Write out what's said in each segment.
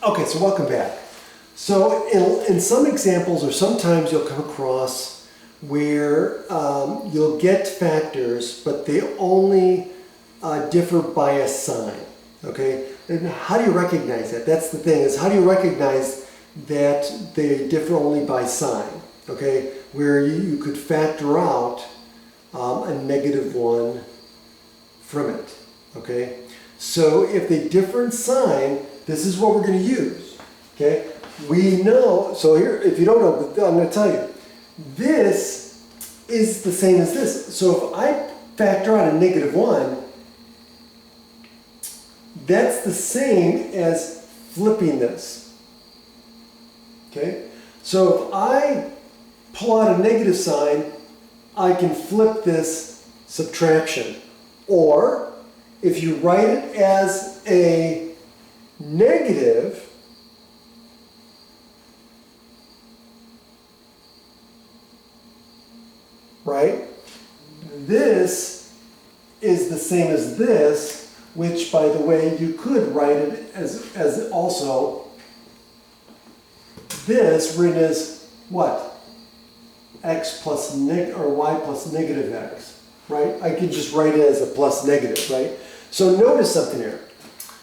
Okay, so welcome back. So in some examples, or sometimes you'll come across where you'll get factors, but they only differ by a sign, okay? And how do you recognize that? That's the thing, is how do you recognize that they differ only by sign, okay? Where you could factor out a -1 from it, okay? So if they differ in sign, this is what we're going to use, okay? We know, so here, if you don't know, I'm going to tell you, this is the same as this. So if I factor out a -1, that's the same as flipping this, okay? So if I pull out a negative sign, I can flip this subtraction. Or if you write it as a negative, right? This is the same as this, which, by the way, you could write it as also this written as what? X plus or y plus -x, right? I could just write it as a plus negative, right? So notice something here.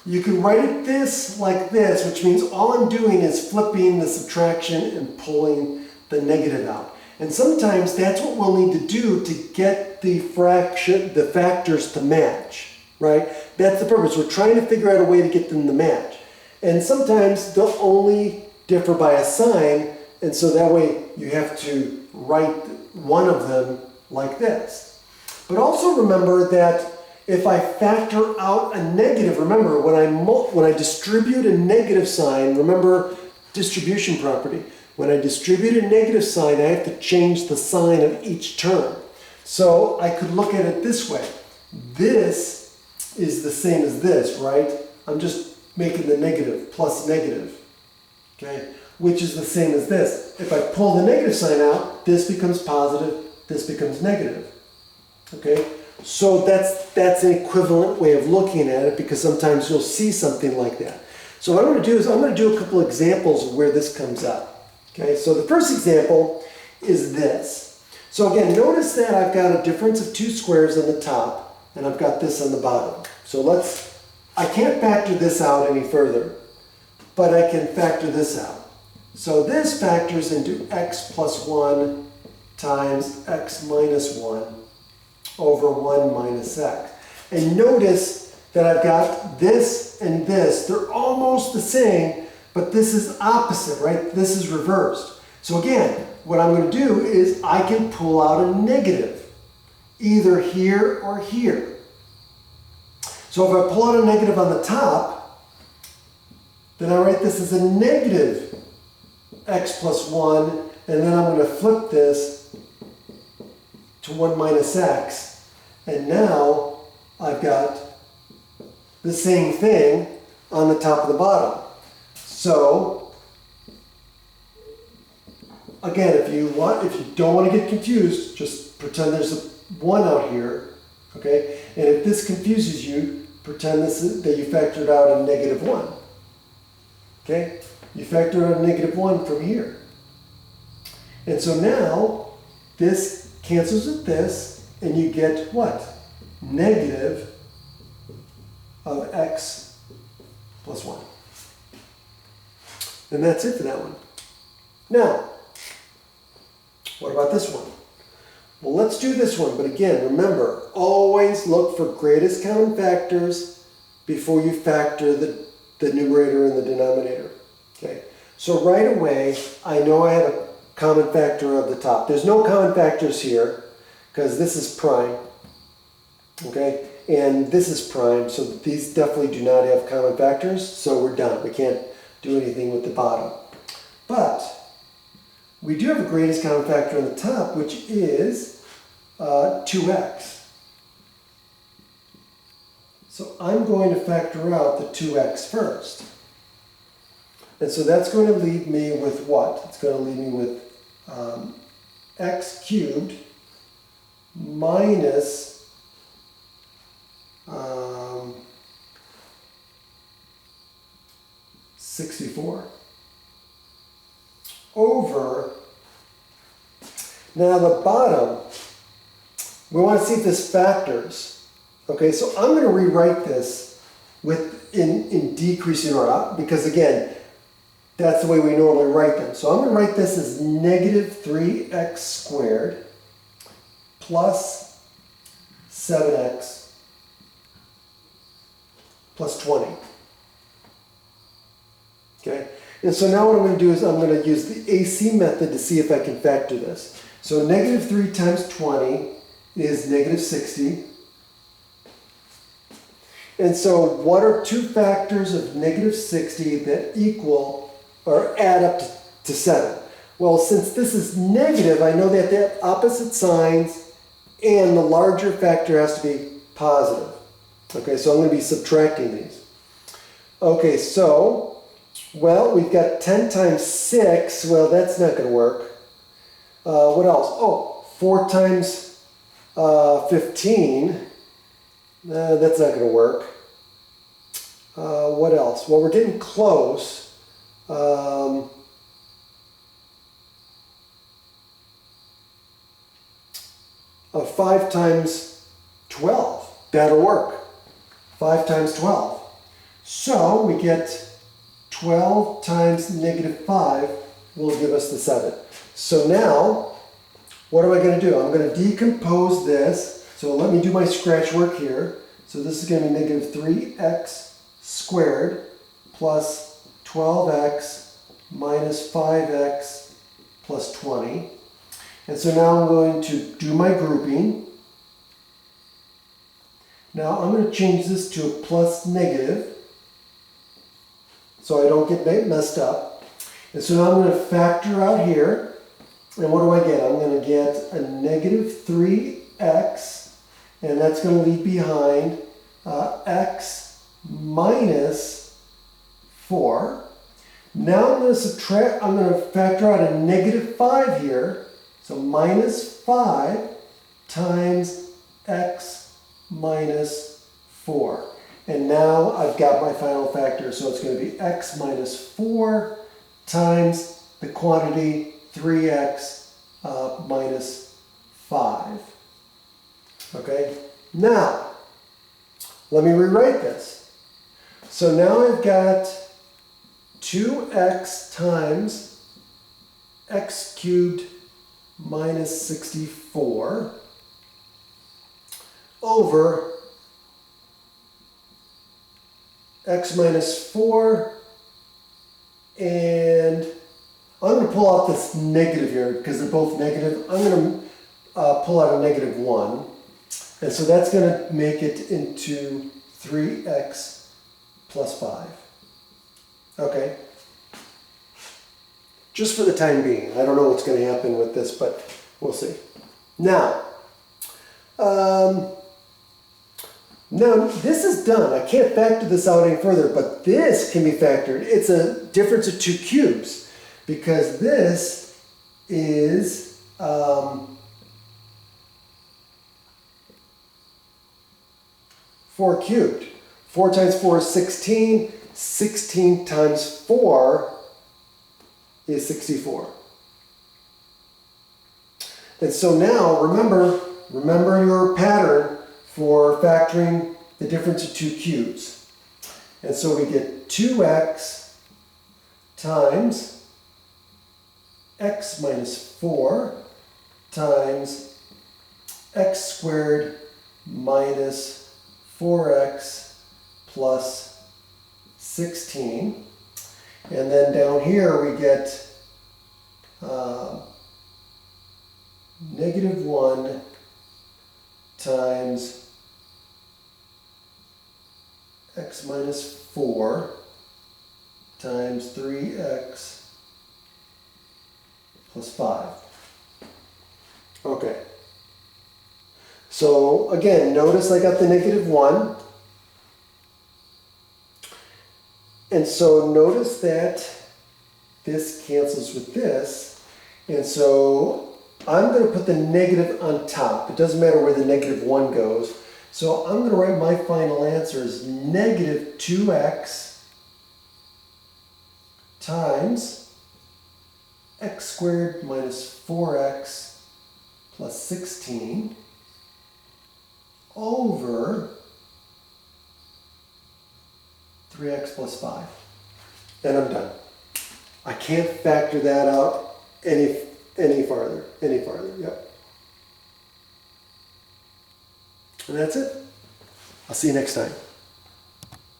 You can write it this like this, which means all I'm doing is flipping the subtraction and pulling the negative out. And sometimes that's what we'll need to do to get the factors to match, right? That's the purpose. We're trying to figure out a way to get them to match. And sometimes they'll only differ by a sign, and so that way you have to write one of them like this. But also remember that if I factor out a negative, remember when I distribute a negative sign, remember distribution property. When I distribute a negative sign, I have to change the sign of each term. So I could look at it this way. This is the same as this, right? I'm just making the negative plus negative, okay? Which is the same as this. If I pull the negative sign out, this becomes positive, this becomes negative, okay? So that's an equivalent way of looking at it, because sometimes you'll see something like that. So what I'm going to do is I'm going to do a couple examples of where this comes up. Okay, so the first example is this. So again, notice that I've got a difference of 2 squares on the top, and I've got this on the bottom. So I can't factor this out any further, but I can factor this out. So this factors into x plus 1 times x minus 1 over 1 minus x. And notice that I've got this and this. They're almost the same, but this is opposite, right? This is reversed. So again, what I'm going to do is I can pull out a negative, either here or here. So if I pull out a negative on the top, then I write this as a negative x plus 1, and then I'm going to flip this to 1 minus x. And now I've got the same thing on the top and the bottom. So, again, if you don't want to get confused, just pretend there's a 1 out here, okay? And if this confuses you, pretend that you factored out a -1, okay? You factor out a -1 from here. And so now, this cancels with this, and you get what? Negative of x plus 1. And that's it for that one. Now, what about this one? Well, let's do this one, but again, remember, always look for greatest common factors before you factor the numerator and the denominator. Okay, so right away, I know I have a common factor of the top. There's no common factors here, because this is prime, okay? And this is prime, so these definitely do not have common factors, so we're done. We can't do anything with the bottom. But we do have a greatest common factor on the top, which is 2x. So I'm going to factor out the 2x first. And so that's going to leave me with what? It's going to leave me with x cubed minus 6 64 over, now the bottom, we want to see if this factors. Okay, so I'm going to rewrite this in decreasing order, because again, that's the way we normally write them. So I'm going to write this as negative 3x squared plus 7x plus 20. Okay, and so now what I'm going to do is I'm going to use the AC method to see if I can factor this. So negative 3 times 20 is negative 60. And so what are two factors of negative 60 that equal or add up to 7? Well, since this is negative, I know that they have opposite signs and the larger factor has to be positive. Okay, so I'm going to be subtracting these. Okay, so, well, we've got 10 times 6. Well, that's not going to work. What else? Oh, 4 times 15. That's not going to work. What else? Well, we're getting close. 5 times 12. That'll work. 5 times 12. So we get 12 times negative 5 will give us the 7. So now, what am I going to do? I'm going to decompose this. So let me do my scratch work here. So this is going to be negative 3x squared plus 12x minus 5x plus 20. And so now I'm going to do my grouping. Now I'm going to change this to a plus negative so I don't get messed up. And so now I'm going to factor out here. And what do I get? I'm going to get a negative 3x, and that's going to leave behind x minus 4. Now I'm going to subtract, I'm going to factor out a negative 5 here. So minus 5 times x minus 4. And now I've got my final factor. So it's going to be x minus 4 times the quantity 3x minus 5. Okay? Now, let me rewrite this. So now I've got 2x times x cubed minus 64 over x minus 4, and I'm going to pull out this negative here because they're both negative. I'm going to pull out a negative 1, and so that's going to make it into 3x plus 5. Okay. Just for the time being. I don't know what's going to happen with this, but we'll see. Now, this is done. I can't factor this out any further, but this can be factored. It's a difference of 2 cubes because this is 4 cubed. 4 times 4 is 16. 16 times 4 is 64. And so now, remember your pattern for factoring the difference of 2 cubes. And so we get 2x times x minus 4 times x squared minus 4x plus 16. And then down here we get negative 1 times x minus 4 times 3x plus 5. Okay. So again, notice I got the negative 1. And so notice that this cancels with this. And so I'm going to put the negative on top. It doesn't matter where the negative 1 goes. So I'm going to write my final answer as negative 2x times x squared minus 4x plus 16 over 3x plus 5. And I'm done. I can't factor that out any farther. Yep. And that's it. I'll see you next time.